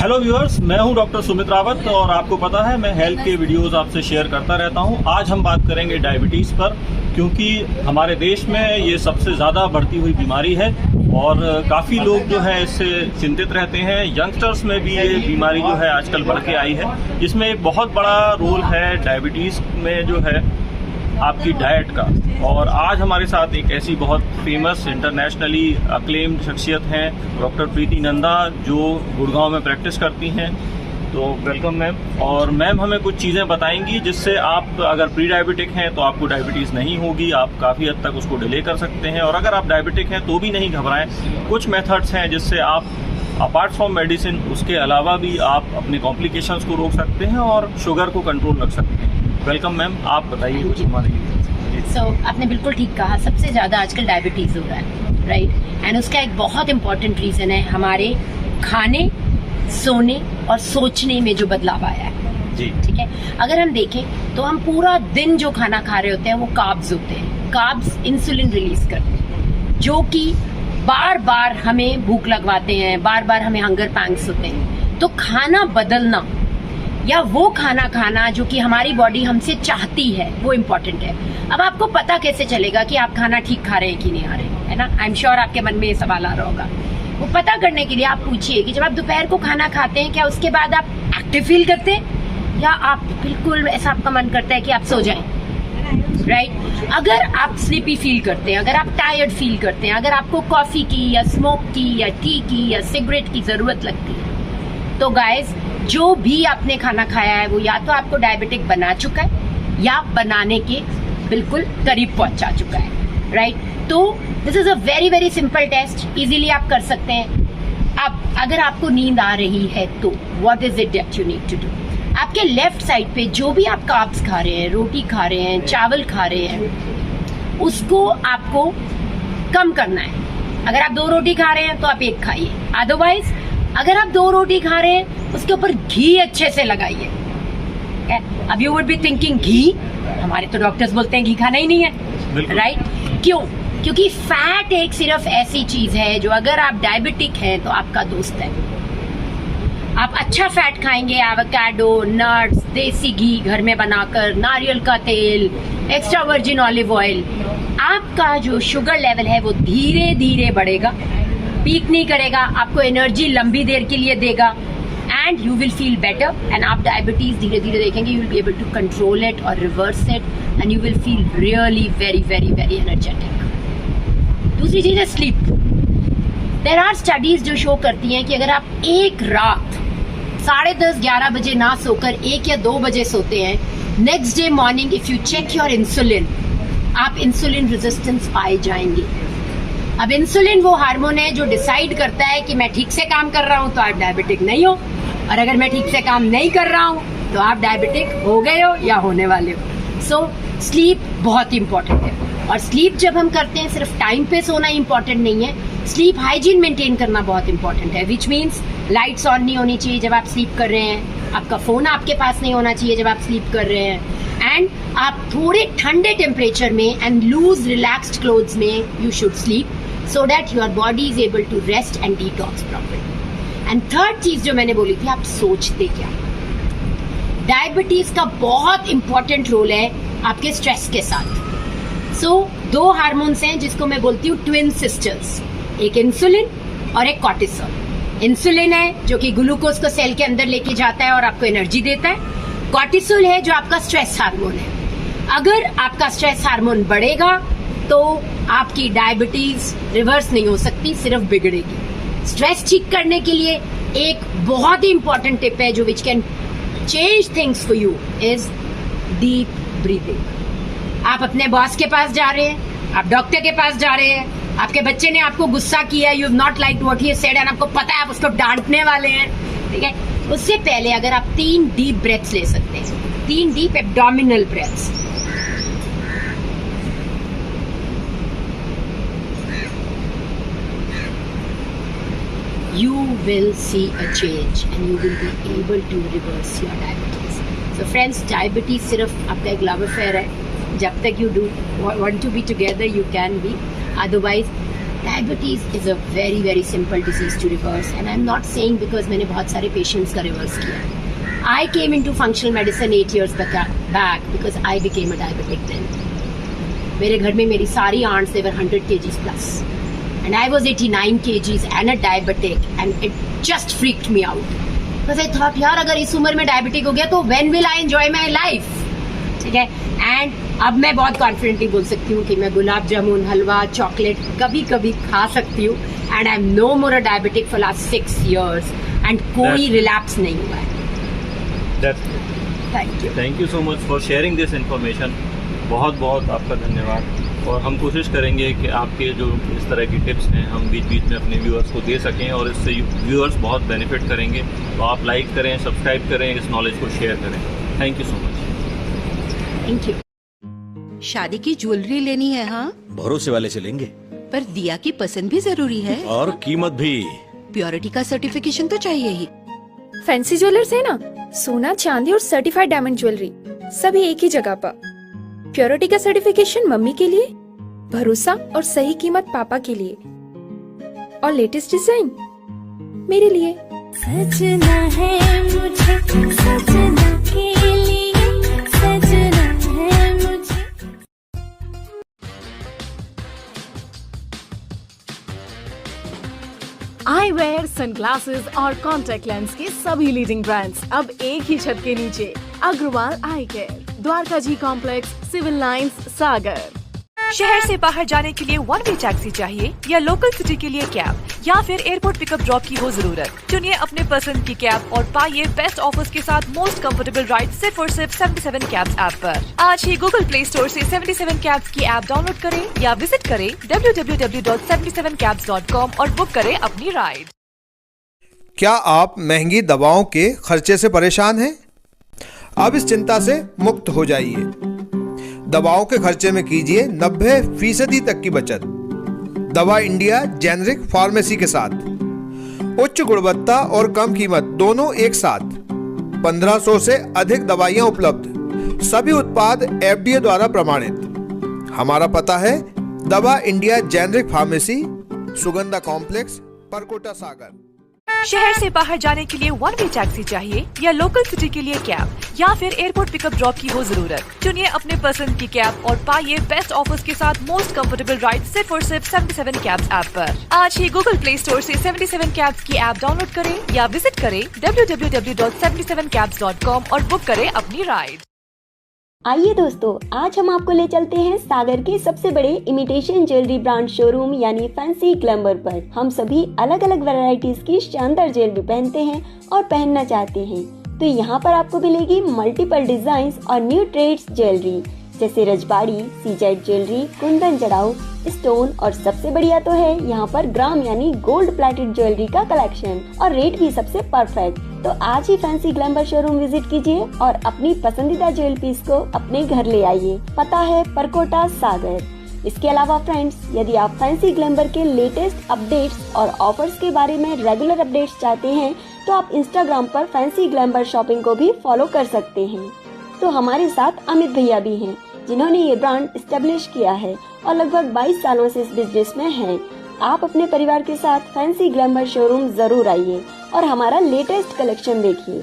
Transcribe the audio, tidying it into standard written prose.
Hello viewers, मैं हूं doctor Sumit Rawat और आपको पता है मैं हेल्थ के वीडियोस आपसे शेयर करता रहता हूं। आज हम बात करेंगे डायबिटीज़ पर, क्योंकि हमारे देश में ये सबसे ज़्यादा बढ़ती हुई बीमारी है और काफ़ी लोग जो है इससे चिंतित रहते हैं। यंगस्टर्स में भी ये बीमारी जो है आजकल बढ़ के आई है, जिसमें एक बहुत बड़ा रोल है डायबिटीज़ में जो है आपकी डाइट का। और आज हमारे साथ एक ऐसी बहुत फेमस इंटरनेशनली अक्लेम्ड शख्सियत हैं, डॉक्टर प्रीति नंदा, जो गुड़गांव में प्रैक्टिस करती हैं। तो वेलकम मैम। और मैम हमें कुछ चीज़ें बताएंगी जिससे आप अगर प्री डायबिटिक हैं तो आपको डायबिटीज़ नहीं होगी, आप काफ़ी हद तक उसको डिले कर सकते हैं। और अगर आप डायबिटिक हैं तो भी नहीं घबराएं, कुछ मेथड्स हैं जिससे आप अपार्ट फ्रॉम मेडिसिन उसके अलावा भी आप अपने कॉम्प्लिकेशंस को रोक सकते हैं और शुगर को कंट्रोल रख सकते हैं। वेलकम मैम, आप बताइए कुछ हमारे लिए। आपने बिल्कुल ठीक कहा, सबसे ज़्यादा आजकल डायबिटीज़ हो रहा है, राइट। एंड उसका एक बहुत इम्पॉर्टेंट रीज़न है हमारे खाने, सोने और सोचने में जो बदलाव आया है जी। ठीक है। अगर हम देखें तो हम पूरा दिन जो खाना खा रहे होते हैं वो कार्ब्स होते हैं। कार्ब्स इंसुलिन रिलीज करते हैं, जो कि बार बार हमें भूख लगवाते हैं, बार बार हमें हंगर पैंग्स होते हैं। तो खाना बदलना या वो खाना खाना जो कि हमारी बॉडी हमसे चाहती है वो इम्पोर्टेंट है। अब आपको पता कैसे चलेगा कि आप खाना ठीक खा रहे हैं कि नहीं आ रहे हैं, है ना। आई एम श्योर आपके मन में ये सवाल आ रहा होगा। वो पता करने के लिए आप पूछिए कि जब आप दोपहर को खाना खाते हैं, क्या उसके बाद आप एक्टिव फील करते हैं या आप बिल्कुल ऐसा आपका मन करता है कि आप सो जाएं, राइट। अगर आप स्लीपी फील करते हैं, अगर आप टायर्ड फील करते हैं, अगर आपको कॉफी की या स्मोक की या टी की या सिगरेट की जरूरत लगती है, तो गाइस जो भी आपने खाना खाया है वो या तो आपको डायबिटिक बना चुका है या बनाने के बिल्कुल करीब पहुंचा चुका है, राइट। तो this is a very very simple test, easily आप कर सकते हैं। अब अगर आपको नींद आ रही है तो what is it that you need to do. आपके लेफ्ट साइड पे जो भी आप कार्ब्स खा रहे हैं, रोटी खा रहे हैं, चावल खा रहे हैं, उसको आपको कम करना है। अगर आप 2 रोटी खा रहे हैं तो आप 1 खाइए। अदरवाइज अगर आप 2 रोटी खा रहे हैं उसके ऊपर घी अच्छे से लगाइए। अब यू वुड बी थिंकिंग घी, हमारे तो डॉक्टर्स बोलते हैं घी खाना ही नहीं है, राइट। क्यों? क्योंकि फैट एक सिर्फ ऐसी चीज है जो अगर आप डायबिटिक हैं तो आपका दोस्त है। आप अच्छा फैट खाएंगे, एवोकाडो, नट्स, देसी घी घर में बनाकर, नारियल का तेल, एक्स्ट्रा वर्जिन ऑलिव ऑयल, आपका जो शुगर लेवल है वो धीरे धीरे बढ़ेगा, पीक नहीं करेगा, आपको एनर्जी लंबी देर के लिए देगा and you will feel better. And आप डायबिटीज धीरे धीरे देखेंगे, you will be able to control it और reverse it and you will feel really very very very energetic. दूसरी चीज है स्लीप। देयर आर स्टडीज जो शो करती हैं कि अगर आप एक रात 10:30-11 बजे ना सोकर 1 या 2 बजे सोते हैं, next day morning if you check your insulin, आप इंसुलिन रेजिस्टेंस पाए जाएंगे। अब इंसुलिन वो हार्मोन है जो डिसाइड करता है कि मैं ठीक से काम कर रहा हूं तो आप डायबिटिक नहीं हो, और अगर मैं ठीक से काम नहीं कर रहा हूं तो आप डायबिटिक हो गए हो या होने वाले हो। सो स्लीप बहुत इंपॉर्टेंट है। और स्लीप जब हम करते हैं, सिर्फ टाइम पे सोना इंपॉर्टेंट नहीं है, स्लीप हाइजीन मेंटेन करना बहुत इंपॉर्टेंट है। विच मीन्स लाइट्स ऑन नहीं होनी चाहिए जब आप स्लीप कर रहे हैं, आपका फोन आपके पास नहीं होना चाहिए जब आप स्लीप कर रहे हैं, एंड आप थोड़े ठंडे टेम्परेचर में एंड लूज रिलैक्स्ड क्लोथ्स में you should sleep so that your body is able to rest and detox properly. And third चीज जो मैंने बोली थी, आप सोचते क्या। डायबिटीज का बहुत इंपॉर्टेंट रोल है आपके स्ट्रेस के साथ। सो 2 हार्मोन्स हैं जिसको मैं बोलती हूँ ट्विन सिस्टर्स, एक इंसुलिन और एक कॉर्टिसोल। इंसुलिन है जो कि ग्लूकोज को सेल के अंदर लेके जाता है और आपको एनर्जी देता है। कॉर्टिसोल है जो आपका स्ट्रेस हार्मोन है। अगर आपका स्ट्रेस हार्मोन बढ़ेगा तो आपकी डायबिटीज रिवर्स नहीं हो सकती, सिर्फ बिगड़ेगी। स्ट्रेस ठीक करने के लिए एक बहुत ही इंपॉर्टेंट टिप है जो which can change things for you is deep breathing. आप अपने बॉस के पास जा रहे हैं, आप डॉक्टर के पास जा रहे हैं, आपके बच्चे ने आपको गुस्सा किया, you have not liked what he said and आपको पता है आप उसको डांटने वाले हैं, ठीक है। उससे पहले अगर आप 3 डीप ब्रेथ्स ले सकते हैं, 3 deep abdominal breaths, you will see a change and you will be able to reverse your diabetes. So friends, diabetes सिर्फ आपका एक लव अफेयर है। जब तक you do want to be together, you can be. Otherwise, Diabetes is a very very simple disease to reverse, and I'm not saying because मैंने बहुत सारे patients का reverse किया. I came into functional medicine 8 years back because I became a diabetic then. मेरे घर में मेरी सारी aunts they were 100 kgs plus, and I was 89 kgs and a diabetic, and it just freaked me out because I thought यार अगर इस उम्र में diabetic हो गया तो when will I enjoy my life? ठीक है. एंड अब मैं बहुत कॉन्फिडेंटली बोल सकती हूँ कि मैं गुलाब जामुन, हलवा, चॉकलेट कभी कभी खा सकती हूँ. And I am no more a diabetic for last 6 years and कोई रिलैप्स नहीं हुआ है. Thank you so much for sharing this information. बहुत बहुत आपका धन्यवाद. और हम कोशिश करेंगे कि आपके जो इस तरह की टिप्स हैं हम बीच बीच में अपने व्यूअर्स को दे सकें, और इससे व्यूअर्स बहुत बेनिफिट करेंगे. तो आप लाइक करें, सब्सक्राइब करें, इस नॉलेज को शेयर करें. Thank you so much. Thank you. शादी की ज्वेलरी लेनी है. हाँ, भरोसे वाले से लेंगे. पर दिया की पसंद भी जरूरी है और कीमत भी. प्योरिटी का सर्टिफिकेशन तो चाहिए ही. फैंसी ज्वेलर्स है ना, सोना, चांदी और सर्टिफाइड डायमंड ज्वेलरी सभी एक ही जगह पर. प्योरिटी का सर्टिफिकेशन मम्मी के लिए, भरोसा और सही कीमत पापा के लिए, और लेटेस्ट डिजाइन मेरे लिए. सजना है मुझे, सजना के लिए, सजना है मुझे. आई वेयर, सनग्लासेस और कॉन्टैक्ट लेंस के सभी लीडिंग ब्रांड्स अब एक ही छत के नीचे. अग्रवाल आई केयर, द्वारका जी कॉम्प्लेक्स, सिविल लाइंस, सागर. शहर से बाहर जाने के लिए वन वे टैक्सी चाहिए या लोकल सिटी के लिए कैब, या फिर एयरपोर्ट पिकअप ड्रॉप की हो जरूरत. चुनिए अपने पसंद की कैब और पाइए बेस्ट ऑफर्स के साथ मोस्ट कंफर्टेबल राइड सिर्फ और सिर्फ 77 कैब्स ऐप पर. आज ही गूगल प्ले स्टोर से 77 कैब्स की ऐप डाउनलोड करें या विजिट करें www.77cabs.com और बुक करें अपनी राइड. क्या आप महंगी दवाओं के खर्चे से परेशान हैं? अब इस चिंता से मुक्त हो जाइए. दवाओं के खर्चे में कीजिए 90% तक की बचत. दवा इंडिया जेनेरिक फार्मेसी के साथ उच्च गुणवत्ता और कम कीमत दोनों एक साथ. 1500 से अधिक दवाइयां उपलब्ध, सभी उत्पाद FDA द्वारा प्रमाणित. हमारा पता है दवा India generic pharmacy, Sugandha complex, Parkota, Sagar. शहर से बाहर जाने के लिए वन वे टैक्सी चाहिए या लोकल सिटी के लिए कैब, या फिर एयरपोर्ट पिकअप ड्रॉप की हो जरूरत. चुनिए अपने पसंद की कैब और पाइए बेस्ट ऑफर्स के साथ मोस्ट कंफर्टेबल राइड सिर्फ और सिर्फ 77 कैब्स ऐप पर. आज ही गूगल प्ले स्टोर से 77 कैब्स की ऐप डाउनलोड करें या विजिट करें www.77cabs.com और बुक करें अपनी राइड. आइए दोस्तों, आज हम आपको ले चलते हैं सागर के सबसे बड़े इमिटेशन ज्वेलरी ब्रांड शोरूम यानी फैंसी ग्लैमर पर. हम सभी अलग अलग वैरायटीज की शानदार ज्वेलरी पहनते हैं और पहनना चाहते हैं, तो यहाँ पर आपको मिलेगी मल्टीपल डिजाइन्स और न्यू ट्रेड्स ज्वेलरी जैसे रजबाड़ी, सीजेड ज्वेलरी, कुंदन जड़ाऊ, स्टोन, और सबसे बढ़िया तो है यहाँ पर ग्राम यानी गोल्ड प्लेटेड ज्वेलरी का कलेक्शन, और रेट भी सबसे परफेक्ट. तो आज ही फैंसी ग्लैमर शोरूम विजिट कीजिए और अपनी पसंदीदा ज्वेल पीस को अपने घर ले आइए. पता है परकोटा, सागर. इसके अलावा फ्रेंड्स, यदि आप फैंसी ग्लैमर के लेटेस्ट अपडेट्स और ऑफर्स के बारे में रेगुलर अपडेट्स चाहते हैं तो आप इंस्टाग्राम पर फैंसी ग्लैमर शॉपिंग को भी फॉलो कर सकते हैं. तो हमारे साथ अमित भैया भी हैं जिन्होंने ये ब्रांड एस्टेब्लिश किया है और लगभग 22 सालों से इस बिजनेस में हैं. आप अपने परिवार के साथ फैंसी ग्लैमर शोरूम जरूर आइए और हमारा लेटेस्ट कलेक्शन देखिए.